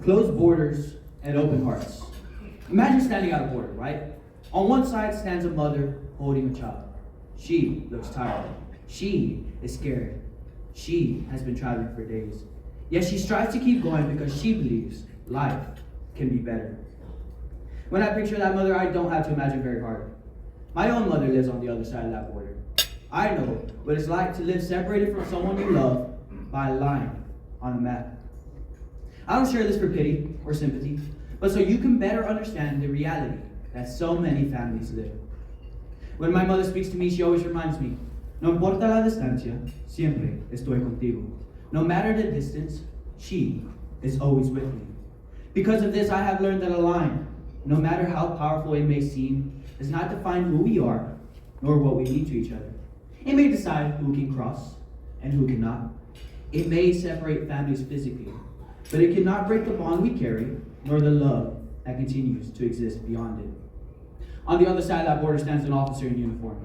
Closed borders and open hearts. Imagine standing at a border, right? On one side stands a mother holding a child. She looks tired. She is scared. She has been traveling for days. Yet she strives to keep going because she believes life can be better. When I picture that mother, I don't have to imagine very hard. My own mother lives on the other side of that border. I know what it's like to live separated from someone you love by a line on a map. I don't share this for pity or sympathy, but so you can better understand the reality that so many families live. When my mother speaks to me, she always reminds me, no importa la distancia, siempre estoy contigo. No matter the distance, she is always with me. Because of this, I have learned that a line, no matter how powerful it may seem, does not define who we are, nor what we mean to each other. It may decide who can cross and who cannot. It may separate families physically, but it cannot break the bond we carry, nor the love that continues to exist beyond it. On the other side of that border stands an officer in uniform.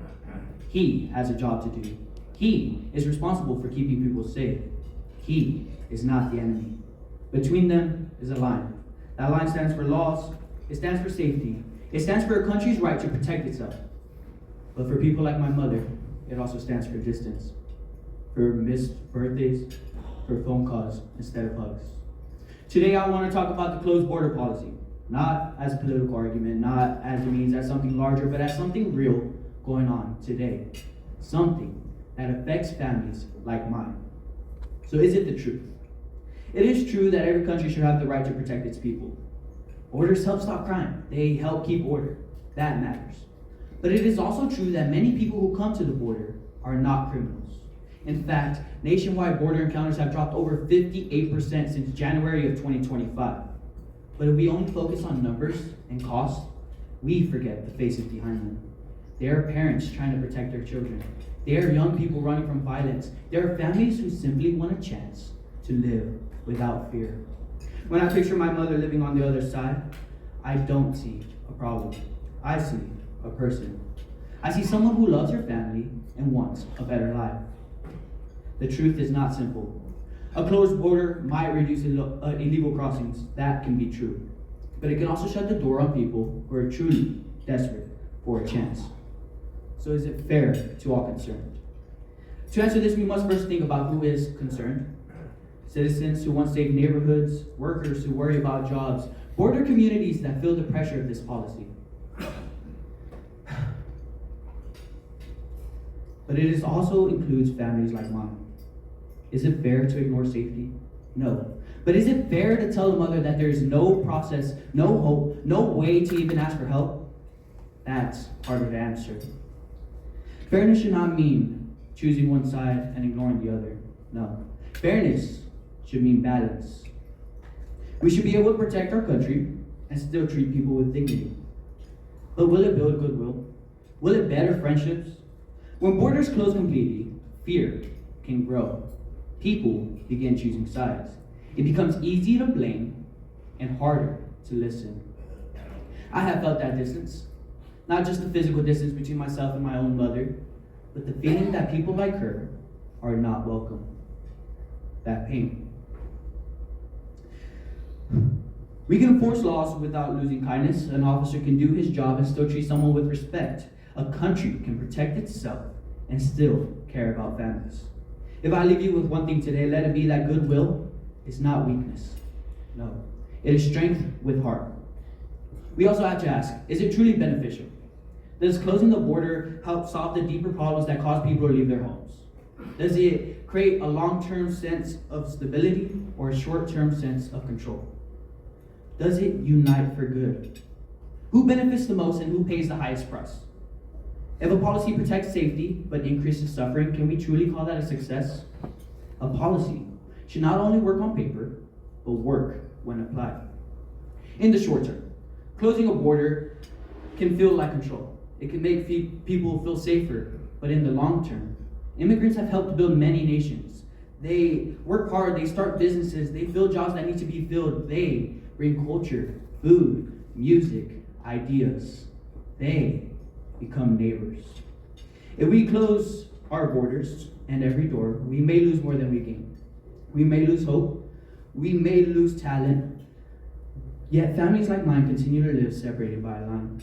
He has a job to do. He is responsible for keeping people safe. He is not the enemy. Between them is a line. That line stands for laws. It stands for safety. It stands for a country's right to protect itself. But for people like my mother, it also stands for distance. For missed birthdays, for phone calls instead of hugs. Today I want to talk about the closed border policy. Not as a political argument, not as a means, as something larger, but as something real going on today. Something that affects families like mine. So is it the truth? It is true that every country should have the right to protect its people. Borders help stop crime. They help keep order. That matters. But it is also true that many people who come to the border are not criminals. In fact, nationwide border encounters have dropped over 58% since January of 2025. But if we only focus on numbers and costs, we forget the faces behind them. There are parents trying to protect their children. There are young people running from violence. There are families who simply want a chance to live without fear. When I picture my mother living on the other side, I don't see a problem. I see a person. I see someone who loves her family and wants a better life. The truth is not simple. A closed border might reduce illegal crossings. That can be true. But it can also shut the door on people who are truly desperate for a chance. So is it fair to all concerned? To answer this, we must first think about who is concerned. Citizens who want safe neighborhoods, workers who worry about jobs, border communities that feel the pressure of this policy. But it also includes families like mine. Is it fair to ignore safety? No. But is it fair to tell a mother that there is no process, no hope, no way to even ask for help? That's harder to answer. Fairness should not mean choosing one side and ignoring the other. No. Fairness should mean balance. We should be able to protect our country and still treat people with dignity. But will it build goodwill? Will it better friendships? When borders close completely, fear can grow. People begin choosing sides. It becomes easy to blame and harder to listen. I have felt that distance. Not just the physical distance between myself and my own mother, but the feeling that people like her are not welcome. That pain. We can enforce laws without losing kindness. An officer can do his job and still treat someone with respect. A country can protect itself and still care about families. If I leave you with one thing today, let it be that goodwill is not weakness. No, it is strength with heart. We also have to ask, is it truly beneficial? Does closing the border help solve the deeper problems that cause people to leave their homes? Does it create a long-term sense of stability or a short-term sense of control? Does it unite for good? Who benefits the most and who pays the highest price? If a policy protects safety but increases suffering, can we truly call that a success? A policy should not only work on paper, but work when applied. In the short term, closing a border can feel like control. It can make people feel safer, but in the long term, immigrants have helped build many nations. They work hard, they start businesses, they fill jobs that need to be filled. They bring culture, food, music, ideas. They become neighbors. If we close our borders and every door, we may lose more than we gain. We may lose hope. We may lose talent. Yet families like mine continue to live separated by a line.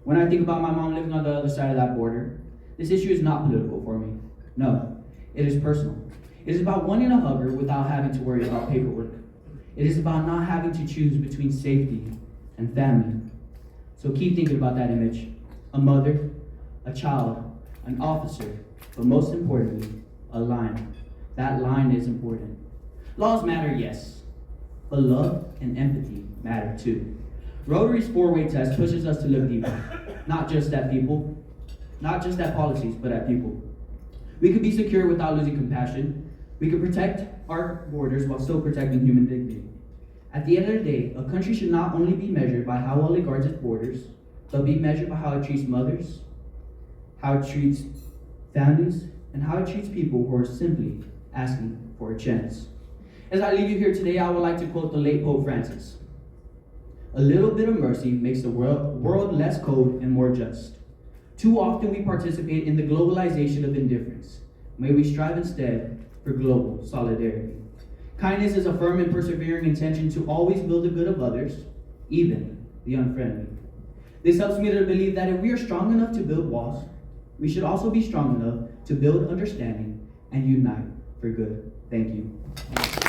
When I think about my mom living on the other side of that border, this issue is not political for me. No, it is personal. It is about wanting to hug her without having to worry about paperwork. It is about not having to choose between safety and family. So keep thinking about that image. A mother, a child, an officer, but most importantly, a line. That line is important. Laws matter, yes, but love and empathy matter too. Rotary's four-way test pushes us to look deeper, not just at people, not just at policies, but at people. We could be secure without losing compassion. We could protect our borders while still protecting human dignity. At the end of the day, a country should not only be measured by how well it guards its borders, but be measured by how it treats mothers, how it treats families, and how it treats people who are simply asking for a chance. As I leave you here today, I would like to quote the late Pope Francis. A little bit of mercy makes the world less cold and more just. Too often we participate in the globalization of indifference. May we strive instead for global solidarity. Kindness is a firm and persevering intention to always build the good of others, even the unfriendly. This helps me to believe that if we are strong enough to build walls, we should also be strong enough to build understanding and unite for good. Thank you.